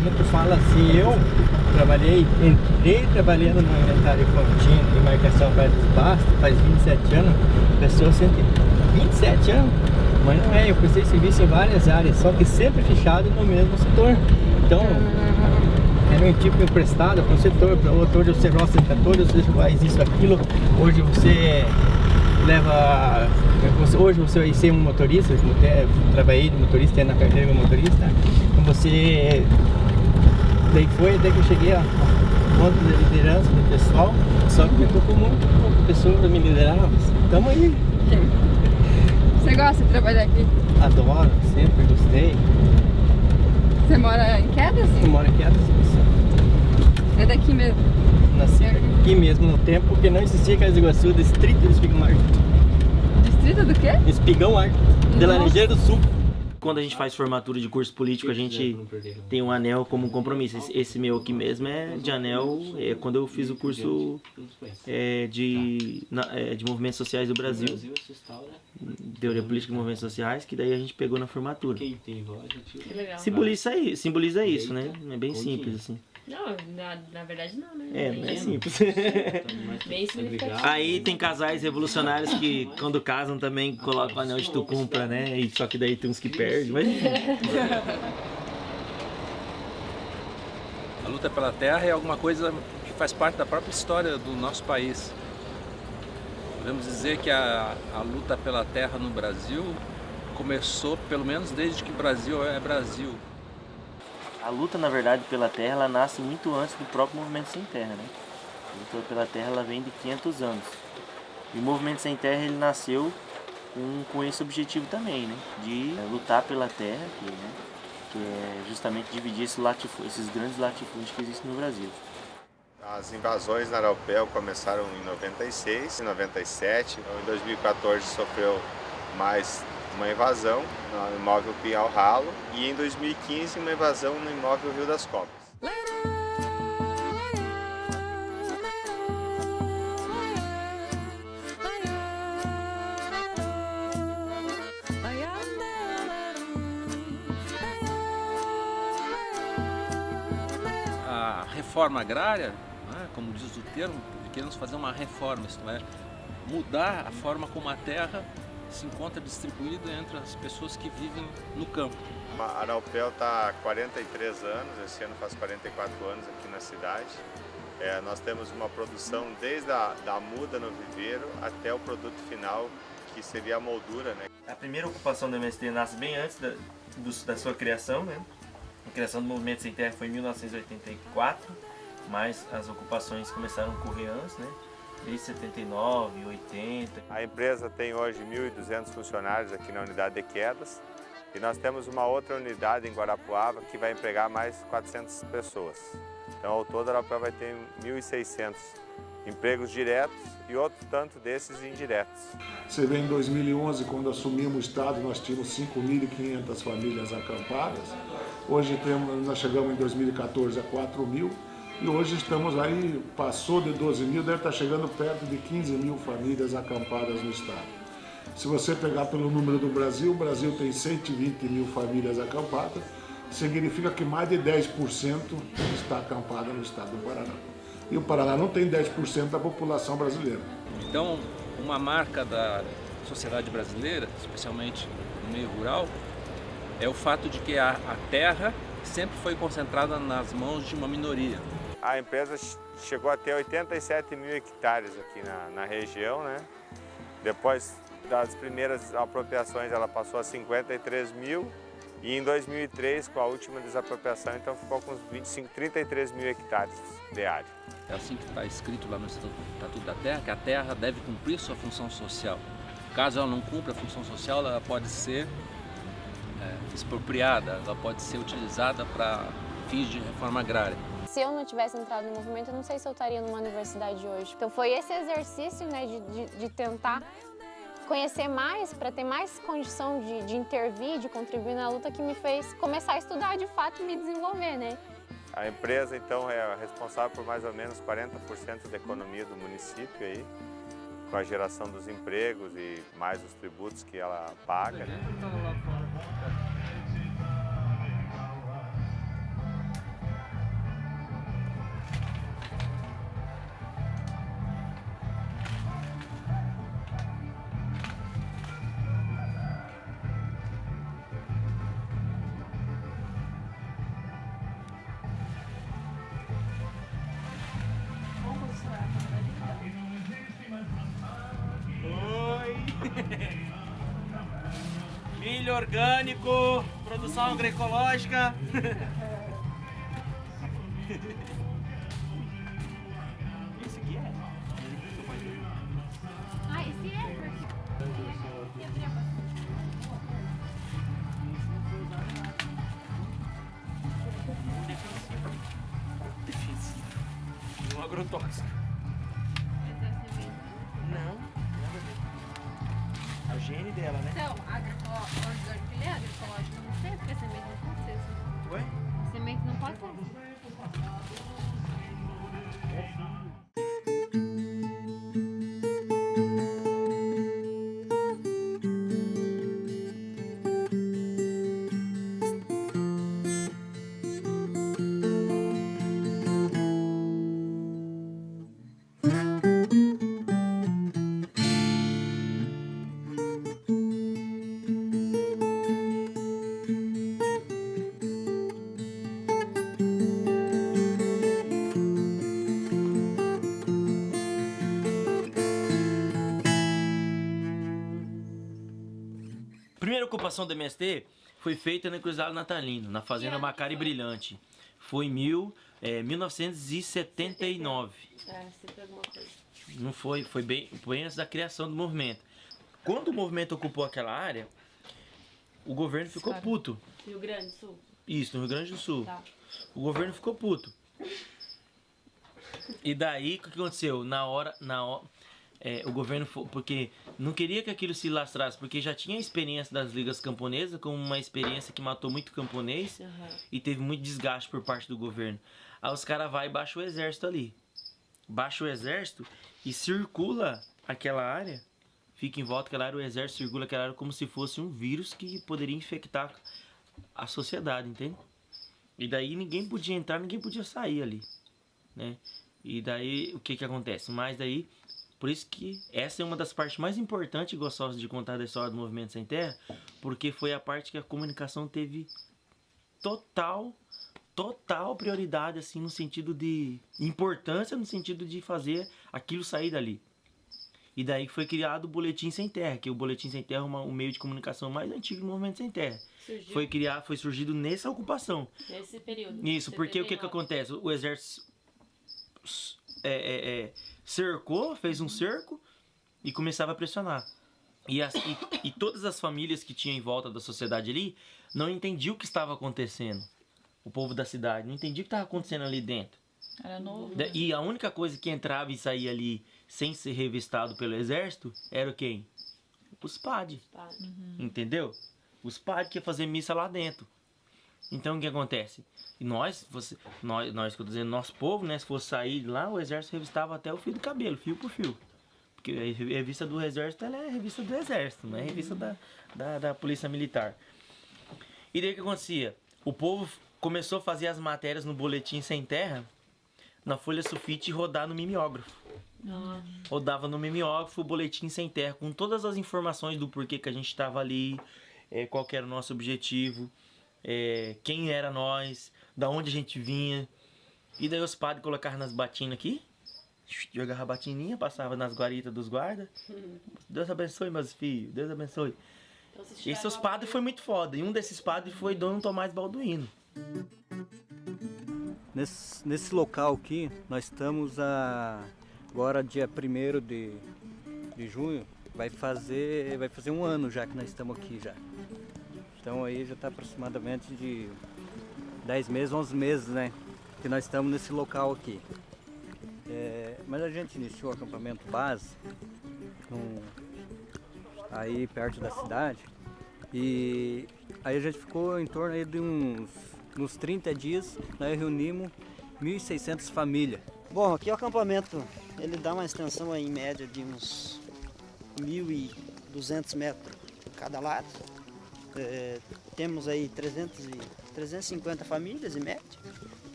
a gente fala assim, eu entrei trabalhando no inventário contínuo de marcação para dos bastos faz 27 anos, pessoa 27 anos, mas não é, eu prestei serviço em várias áreas, só que sempre fechado no mesmo setor. Então, era um tipo emprestado para um setor, para outro, hoje você roça em 14, você faz isso, aquilo, hoje você leva, hoje você vai ser um motorista, eu trabalhei de motorista, na carteira de motorista, então você, daí foi até que eu cheguei a ponto de liderança do pessoal, só que me tocou muito pouco pessoa para me liderar, mas tamo aí. Você gosta de trabalhar aqui? Adoro, sempre gostei. Você mora em Quedas? Eu moro em Quedas, é daqui mesmo? Nasci aqui mesmo no tempo que não existia Caxias do Iguaçu, distrito de Espigão Alto. Distrito do quê? Espigão Alto, de Laranjeira do Sul. Quando a gente faz formatura de curso político, a gente tem um anel como compromisso. Esse meu aqui mesmo é de anel, quando eu fiz o curso de movimentos sociais do Brasil. Teoria política e movimentos sociais, que daí a gente pegou na formatura. Simboliza isso, né? É bem simples, assim. Não, na verdade não, né? Não é simples. Bem significativo. Aí tem casais revolucionários que quando casam também colocam o anel de tu cumpra, né? E só que daí tem uns que perdem, mas... A luta pela terra é alguma coisa que faz parte da própria história do nosso país. Podemos dizer que a luta pela terra no Brasil começou, pelo menos desde que o Brasil é Brasil. A luta, na verdade, pela terra, ela nasce muito antes do próprio Movimento Sem Terra, né? A luta pela terra, ela vem de 500 anos. E o Movimento Sem Terra, ele nasceu com esse objetivo também, né? De lutar pela terra, que é justamente dividir esses grandes latifúndios que existem no Brasil. As invasões na Araucária começaram em 96, em 97, em 2014 sofreu mais uma invasão no imóvel Pinhal Ralo e em 2015 uma invasão no imóvel Rio das Cobras. A reforma agrária, né, como diz o termo, queremos fazer uma reforma, isto é, mudar a forma como a terra se encontra distribuída entre as pessoas que vivem no campo. A Araucária está há 43 anos, esse ano faz 44 anos aqui na cidade. Nós temos uma produção desde a muda no viveiro até o produto final, que seria a moldura, né? A primeira ocupação do MST nasce bem antes da sua criação, né? A criação do Movimento Sem Terra foi em 1984, mas as ocupações começaram a ocorrer antes, né? Desde 79, 80. A empresa tem hoje 1.200 funcionários aqui na unidade de Quedas e nós temos uma outra unidade em Guarapuava que vai empregar mais 400 pessoas. Então, ao todo, a Araucária vai ter 1.600 empregos diretos e outro tanto desses indiretos. Você vê, em 2011, quando assumimos o Estado, nós tínhamos 5.500 famílias acampadas. Hoje nós chegamos em 2014 a 4.000. E hoje estamos aí, passou de 12 mil, deve estar chegando perto de 15 mil famílias acampadas no estado. Se você pegar pelo número do Brasil, o Brasil tem 120 mil famílias acampadas, significa que mais de 10% está acampada no estado do Paraná. E o Paraná não tem 10% da população brasileira. Então, uma marca da sociedade brasileira, especialmente no meio rural, é o fato de que a terra sempre foi concentrada nas mãos de uma minoria. A empresa chegou a ter 87 mil hectares aqui na região, né? Depois das primeiras apropriações ela passou a 53 mil e em 2003, com a última desapropriação, então ficou com uns 33 mil hectares de área. É assim que está escrito lá no Estatuto da Terra, que a terra deve cumprir sua função social. Caso ela não cumpra a função social, ela pode ser expropriada, ela pode ser utilizada para fins de reforma agrária. Se eu não tivesse entrado no movimento, eu não sei se eu estaria numa universidade hoje. Então foi esse exercício, né, de tentar conhecer mais, para ter mais condição de intervir, de contribuir na luta, que me fez começar a estudar de fato e me desenvolver, né? A empresa, então, é responsável por mais ou menos 40% da economia do município aí, com a geração dos empregos e mais os tributos que ela paga, né? Milho orgânico, produção agroecológica. Esse aqui é? Ah, esse é? Defensivo. Um agrotóxico. Não, nada a ver. A gene dela, né? Então, orgânico ele é agroecológico, eu não sei, porque semente não pode ser assim. Ué? Semente não pode ser. Primeira ocupação do MST foi feita no Cruzado Natalino, na Fazenda Macari Brilhante. Foi em 1979. Sempre alguma coisa. Não foi, foi bem antes da criação do movimento. Quando o movimento ocupou aquela área, o governo ficou puto. Rio Grande do Sul? Isso, no Rio Grande do Sul. Tá. O governo ficou puto. E daí, o que aconteceu? O governo, porque não queria que aquilo se lastrasse, porque já tinha a experiência das ligas camponesas, como uma experiência que matou muito camponês e teve muito desgaste por parte do governo. Aí os caras vão e baixam o exército ali. Baixa o exército e circula aquela área, fica em volta daquela área, o exército circula aquela área como se fosse um vírus que poderia infectar a sociedade, entende? E daí ninguém podia entrar, ninguém podia sair ali, né? E daí o que acontece? Mas daí, por isso que essa é uma das partes mais importantes e gostosas de contar da história do Movimento Sem Terra, porque foi a parte que a comunicação teve total prioridade, assim, no sentido de importância, no sentido de fazer aquilo sair dali. E daí foi criado o Boletim Sem Terra, que o Boletim Sem Terra é o meio de comunicação mais antigo do Movimento Sem Terra. Foi surgido nessa ocupação. Nesse período. Isso, porque o que acontece? O exército cercou, fez um cerco e começava a pressionar. E todas as famílias que tinham em volta da sociedade ali não entendiam o que estava acontecendo. O povo da cidade não entendia o que estava acontecendo ali dentro. Era novo. E a única coisa que entrava e saía ali sem ser revistado pelo exército era quem? Os padres. Entendeu? Os padres que iam fazer missa lá dentro. Então o que acontece? E nós que eu tô dizendo, nosso povo, né? Se fosse sair de lá, o exército revistava até o fio do cabelo, fio por fio. Porque a revista do exército, ela é a revista do exército, não é a revista da polícia militar. E daí o que acontecia? O povo começou a fazer as matérias no Boletim Sem Terra, na folha sulfite, e rodar no mimeógrafo. Rodava no mimeógrafo o Boletim Sem Terra, com todas as informações do porquê que a gente estava ali, qual que era o nosso objetivo, quem era nós, da onde a gente vinha. E daí os padres colocavam nas batinas aqui, jogava a batininha, passava nas guaritas dos guardas. Deus abençoe, meus filhos, Deus abençoe. Então, Esses padres foi muito foda, e um desses padres foi Dom Tomás Balduino. Nesse local aqui, nós estamos agora dia 1º de junho, vai fazer um ano já que nós estamos aqui já. Então aí já está aproximadamente de 10 meses, 11 meses, né, que nós estamos nesse local aqui. Mas a gente iniciou o acampamento base aí perto da cidade, e aí a gente ficou em torno aí de uns 30 dias, nós reunimos 1.600 famílias. Bom, aqui o acampamento, ele dá uma extensão aí, em média de uns 1.200 metros cada lado. Temos aí 350 famílias em média.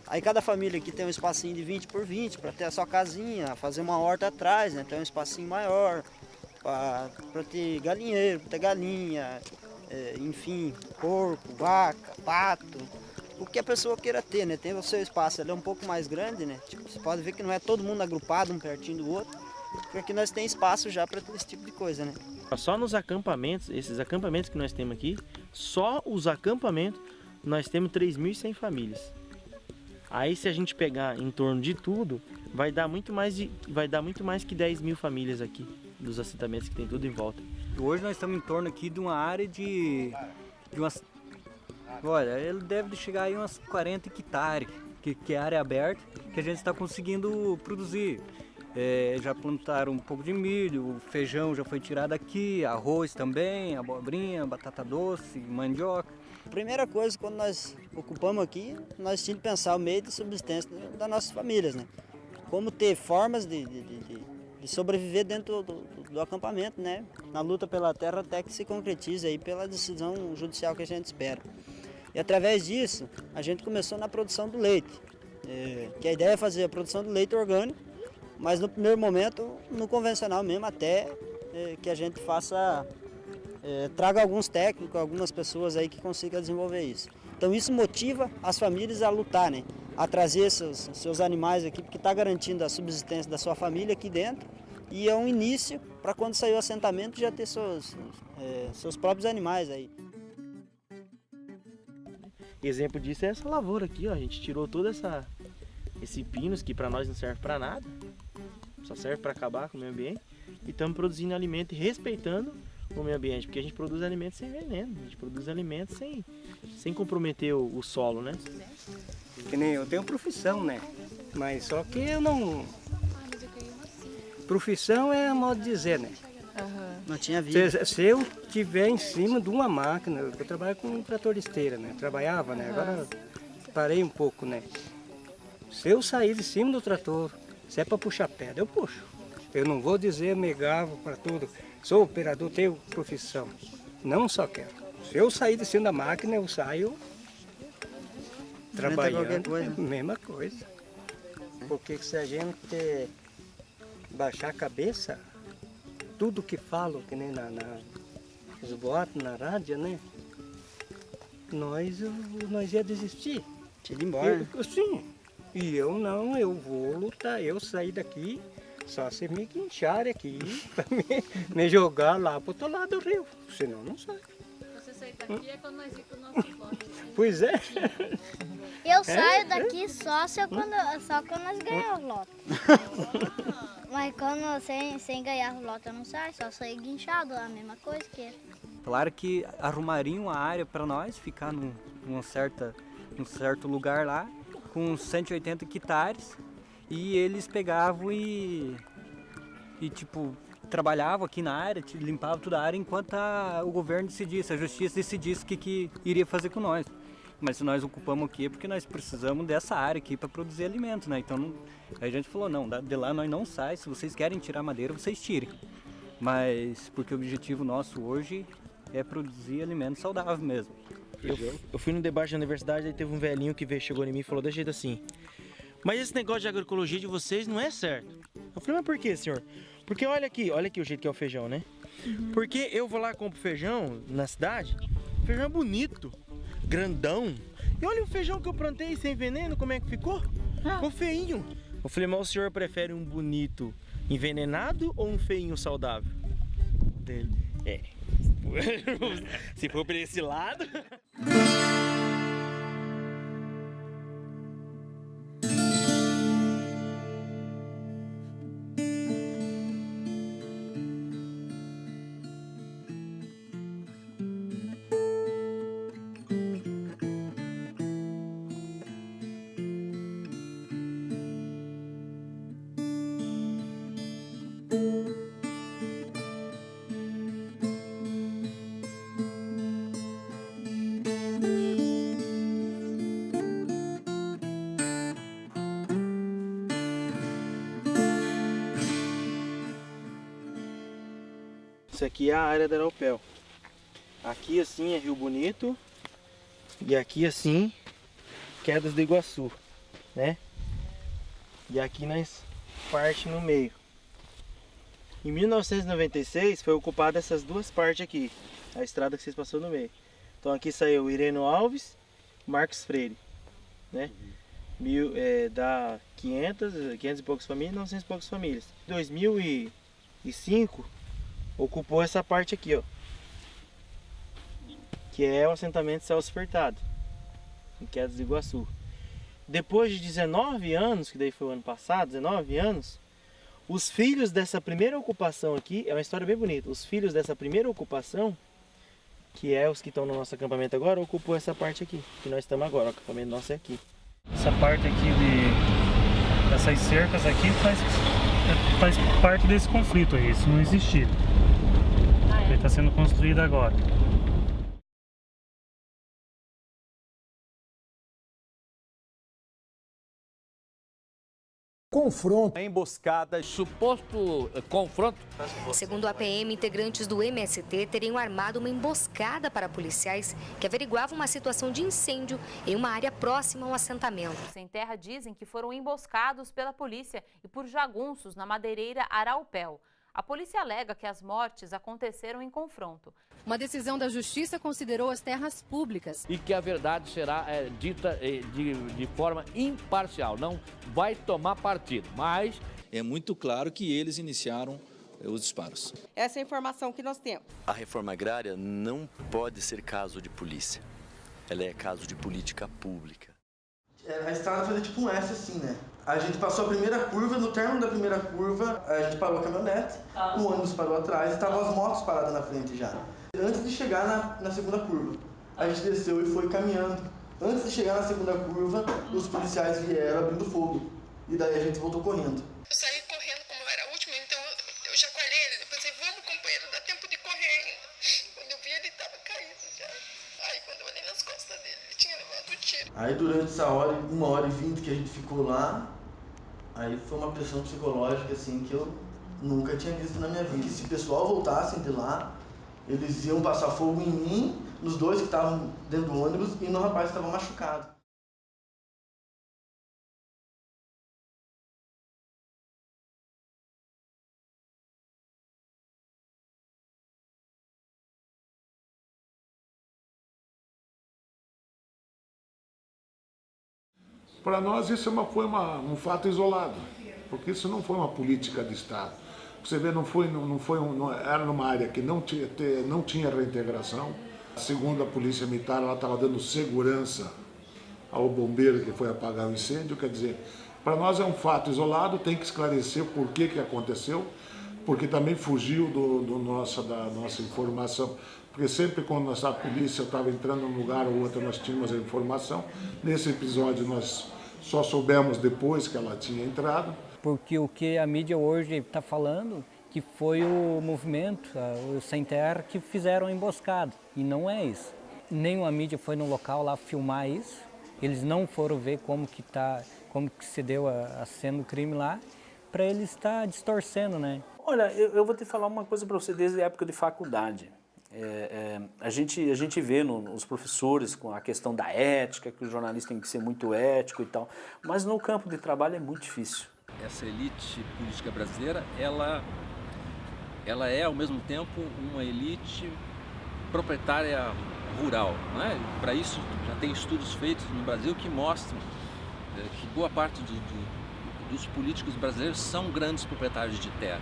Aí cada família aqui tem um espacinho de 20 por 20 para ter a sua casinha, fazer uma horta atrás, né? Tem um espacinho maior para ter galinheiro, para ter galinha, enfim, porco, vaca, pato, o que a pessoa queira ter, né? Tem o seu espaço, ele é um pouco mais grande, né? Tipo, você pode ver que não é todo mundo agrupado um pertinho do outro, porque aqui nós tem espaço já para ter esse tipo de coisa, né? Só nos acampamentos, esses acampamentos que nós temos aqui, só os acampamentos, nós temos 3.100 famílias. Aí se a gente pegar em torno de tudo, vai dar muito mais que 10.000 famílias aqui, dos assentamentos que tem tudo em volta. Hoje nós estamos em torno aqui de uma área de umas... Olha, ele deve chegar aí umas 40 hectares, que é área aberta, que a gente está conseguindo produzir. Já plantaram um pouco de milho, o feijão já foi tirado aqui, arroz também, abobrinha, batata doce, mandioca. Primeira coisa, quando nós ocupamos aqui, nós tínhamos que pensar o meio de subsistência das nossas famílias, né? Como ter formas de sobreviver dentro do acampamento, né? Na luta pela terra até que se concretize aí pela decisão judicial que a gente espera. E através disso, a gente começou na produção do leite, que a ideia é fazer a produção do leite orgânico, mas no primeiro momento no convencional mesmo, até que a gente traga alguns técnicos, algumas pessoas aí que consigam desenvolver isso. Então isso motiva as famílias a lutar, né? A trazer seus animais aqui, porque está garantindo a subsistência da sua família aqui dentro, e é um início para quando sair o assentamento já ter seus próprios animais aí. Exemplo disso é essa lavoura aqui, ó. A gente tirou todo esse pinus que para nós não serve para nada, só serve para acabar com o meio ambiente, e estamos produzindo alimento e respeitando o meio ambiente, porque a gente produz alimentos sem veneno, a gente produz alimentos sem comprometer o solo, né? Que nem eu tenho profissão, né? Mas só que eu não... Profissão é modo de dizer, né? Não tinha vida. Se eu estiver em cima de uma máquina, eu trabalho com um trator de esteira, né? Trabalhava, né? Agora parei um pouco, né? Se eu sair de cima do trator, se é para puxar pedra, eu puxo. Eu não vou dizer megavo para tudo. Sou operador, tenho profissão. Não só quero. Se eu sair de cima da máquina, eu saio trabalhando. Coisa. Mesma coisa. Porque se a gente baixar a cabeça, tudo que falo, que nem nos boatos, na rádio, né? Nós ia desistir. Tinha ido embora. Sim. E eu não, eu vou lutar. Eu sair daqui, só se me guincharem aqui, para me jogar lá pro outro lado do rio. Senão não sai. Você sair daqui é quando nós ir pro nosso lote. Pois é. Eu saio daqui só quando nós ganhamos o lote. Mas quando sem ganhar o lote eu não saio, só saio guinchado, a mesma coisa que ele. Claro que arrumariam a área para nós, ficar num certo lugar lá, com 180 hectares, e eles pegavam e tipo, trabalhavam aqui na área, limpavam toda a área, enquanto o governo decidisse, a justiça decidisse o que iria fazer com nós. Mas se nós ocupamos aqui é porque nós precisamos dessa área aqui para produzir alimentos, né? Então a gente falou, não, de lá nós não sai, se vocês querem tirar madeira, vocês tirem. Mas porque o objetivo nosso hoje é produzir alimentos saudáveis mesmo. Eu fui no debate da universidade, aí teve um velhinho que chegou em mim e falou desse jeito assim: mas esse negócio de agroecologia de vocês não é certo. Eu falei, mas por que, senhor? Porque olha aqui o jeito que é o feijão, né? Porque eu vou lá e compro feijão na cidade, feijão é bonito, grandão. E olha o feijão que eu plantei sem veneno, como é que ficou? Ficou feinho. Eu falei, mas o senhor prefere um bonito envenenado ou um feinho saudável? Dele, se for por esse lado... Isso aqui é a área da Aropel. Aqui assim é Rio Bonito e aqui assim Quedas do Iguaçu, né? E aqui nós parte no meio. Em 1996 foi ocupada essas duas partes aqui, a estrada que vocês passou no meio. Então aqui saiu Ireno Alves, Marcos Freire, né? Dá 500 e poucas famílias, 900 e poucas famílias. Em 2005 ocupou essa parte aqui, ó, que é o assentamento Celso Furtado, em Quedas do Iguaçu. Depois de 19 anos, que daí foi o ano passado, 19 anos, os filhos dessa primeira ocupação aqui, é uma história bem bonita, os filhos dessa primeira ocupação, que é os que estão no nosso acampamento agora, ocupou essa parte aqui, que nós estamos agora, o acampamento nosso é aqui. Essa parte aqui essas cercas aqui faz parte desse conflito aí, isso não existia. Ele está sendo construído agora. Confronto, emboscada, suposto confronto. Segundo a PM, integrantes do MST teriam armado uma emboscada para policiais que averiguavam uma situação de incêndio em uma área próxima ao assentamento. Os sem terra dizem que foram emboscados pela polícia e por jagunços na madeireira Araupel. A polícia alega que as mortes aconteceram em confronto. Uma decisão da Justiça considerou as terras públicas. E que a verdade será dita de forma imparcial, não vai tomar partido, mas... É muito claro que eles iniciaram os disparos. Essa é a informação que nós temos. A reforma agrária não pode ser caso de polícia, ela é caso de política pública. A estrada fazia tipo um S assim, né? A gente passou a primeira curva, no término da primeira curva, a gente parou a caminhonete, o ônibus parou atrás e estavam as motos paradas na frente já. Antes de chegar na segunda curva, a gente desceu e foi caminhando. Antes de chegar na segunda curva, os policiais vieram abrindo fogo. E daí a gente voltou correndo. Eu saí correndo como eu era a última, então eu chacoalhei ele. Eu pensei, vamos companheiro, dá tempo de correr ainda. Quando eu vi ele estava caído já. Aí quando eu olhei nas costas dele, ele tinha levado o tiro. Aí durante essa hora, 1h20 que a gente ficou lá, aí foi uma pressão psicológica assim que eu nunca tinha visto na minha vida. E se o pessoal voltassem de lá, eles iam passar fogo em mim, nos dois que estavam dentro do ônibus e no rapaz que estava machucado. Para nós isso foi um fato isolado, porque isso não foi uma política de Estado. Você vê, era numa área que não tinha reintegração. Segundo a Polícia Militar, ela estava dando segurança ao bombeiro que foi apagar o incêndio. Quer dizer, para nós é um fato isolado, tem que esclarecer por que aconteceu, porque também fugiu da nossa informação. Porque sempre quando a polícia estava entrando num lugar ou outro, nós tínhamos a informação. Nesse episódio nós só soubemos depois que ela tinha entrado. Porque o que a mídia hoje está falando, que foi o movimento, os sem terra, que fizeram a emboscada. E não é isso. Nenhuma mídia foi no local lá filmar isso. Eles não foram ver como que se deu a cena do crime lá, para eles estar distorcendo, né? Olha, eu vou te falar uma coisa para você desde a época de faculdade. A gente vê nos professores com a questão da ética, que o jornalista tem que ser muito ético e tal, mas no campo de trabalho é muito difícil. Essa elite política brasileira, ela é ao mesmo tempo uma elite proprietária rural, né? Para isso já tem estudos feitos no Brasil que mostram que boa parte dos políticos brasileiros são grandes proprietários de terra.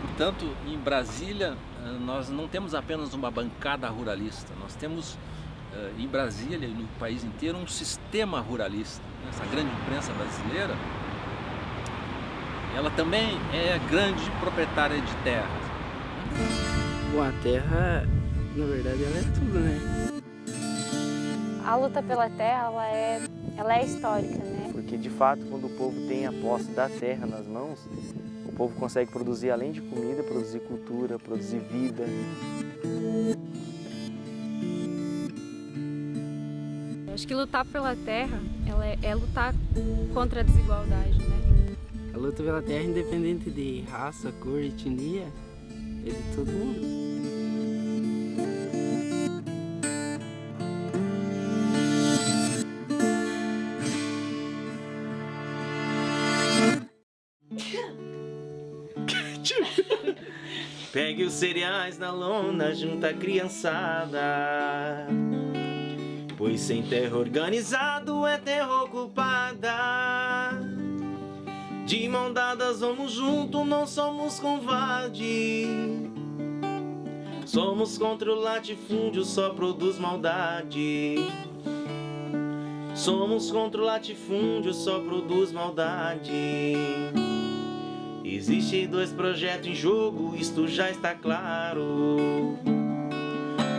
Portanto, em Brasília, nós não temos apenas uma bancada ruralista, nós temos em Brasília e no país inteiro um sistema ruralista. Essa grande imprensa brasileira, ela também é grande proprietária de terras. Bom, a terra, na verdade, ela é tudo, né? A luta pela terra, ela é histórica, né? Porque, de fato, quando o povo tem a posse da terra nas mãos, o povo consegue produzir, além de comida, produzir cultura, produzir vida. Eu acho que lutar pela terra é lutar contra a desigualdade, né? A luta pela terra, independente de raça, cor, etnia, é de todo mundo. Pegue os cereais na lona, junta a criançada, pois sem terra organizado é terra ocupada. De mão dadas vamos junto, não somos covarde. Somos contra o latifúndio, só produz maldade. Somos contra o latifúndio, só produz maldade. Existem 2 projetos em jogo, isto já está claro.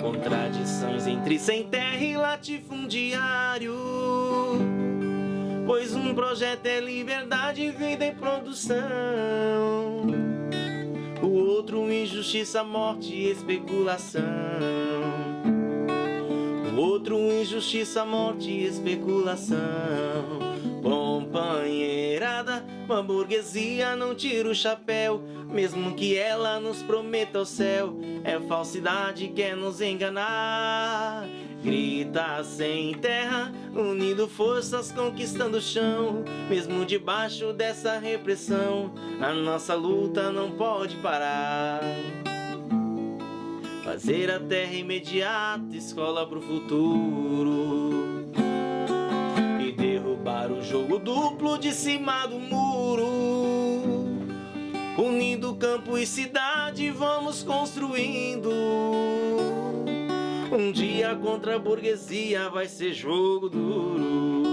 Contradições entre sem terra e latifundiário. Pois um projeto é liberdade, vida e produção. O outro injustiça, morte e especulação. O outro injustiça, morte e especulação. Companheirada, a burguesia não tira o chapéu, mesmo que ela nos prometa o céu. É falsidade, quer nos enganar. Grita sem terra, unindo forças, conquistando o chão. Mesmo debaixo dessa repressão, a nossa luta não pode parar. Fazer a terra imediata, escola pro futuro. E derrubar o jogo duplo de cima do muro. Unindo campo e cidade, vamos construindo. Um dia contra a burguesia vai ser jogo duro.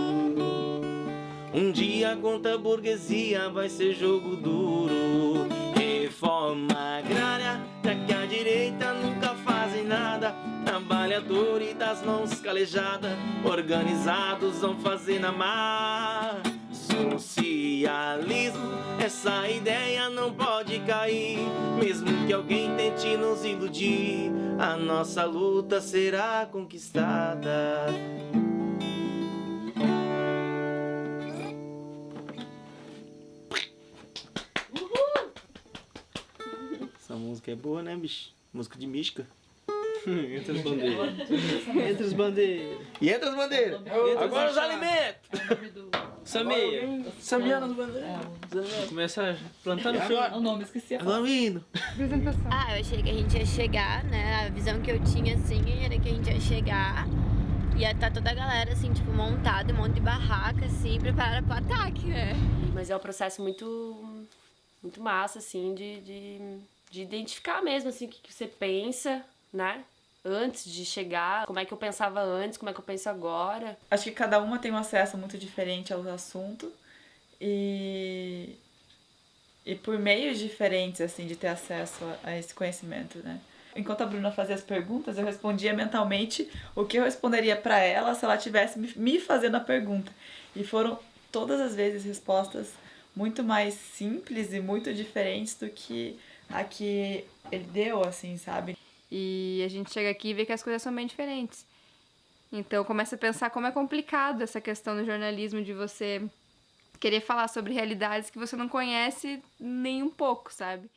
Um dia contra a burguesia vai ser jogo duro. Reforma agrária, já que a direita nunca fazem nada. Trabalhador e das mãos calejadas, organizados vão fazer na mar. Socialismo, essa ideia não pode cair. Mesmo que alguém tente nos iludir, a nossa luta será conquistada. Essa música é boa, né, bicho? Música de mística. Entre as bandeiras. Entre as bandeiras. E entre as bandeiras. Agora os alimentos. Samia nas bandeiras. Começa plantando flor. O nome esqueci. Agora o hino. Eu achei que a gente ia chegar, né? A visão que eu tinha, assim, era que a gente ia chegar. Ia estar toda a galera, assim, tipo, montada, um monte de barraca, assim, preparada pro ataque, né? Mas é um processo muito massa, assim, de identificar mesmo, assim, o que você pensa, né? Antes de chegar, como é que eu pensava antes, como é que eu penso agora. Acho que cada uma tem um acesso muito diferente ao assunto e por meios diferentes, assim, de ter acesso a esse conhecimento, né? Enquanto a Bruna fazia as perguntas, eu respondia mentalmente o que eu responderia para ela se ela tivesse me fazendo a pergunta. E foram todas as vezes respostas muito mais simples e muito diferentes do que a que ele deu, assim, sabe? E a gente chega aqui e vê que as coisas são bem diferentes. Então começa a pensar como é complicado essa questão do jornalismo, de você querer falar sobre realidades que você não conhece nem um pouco, sabe?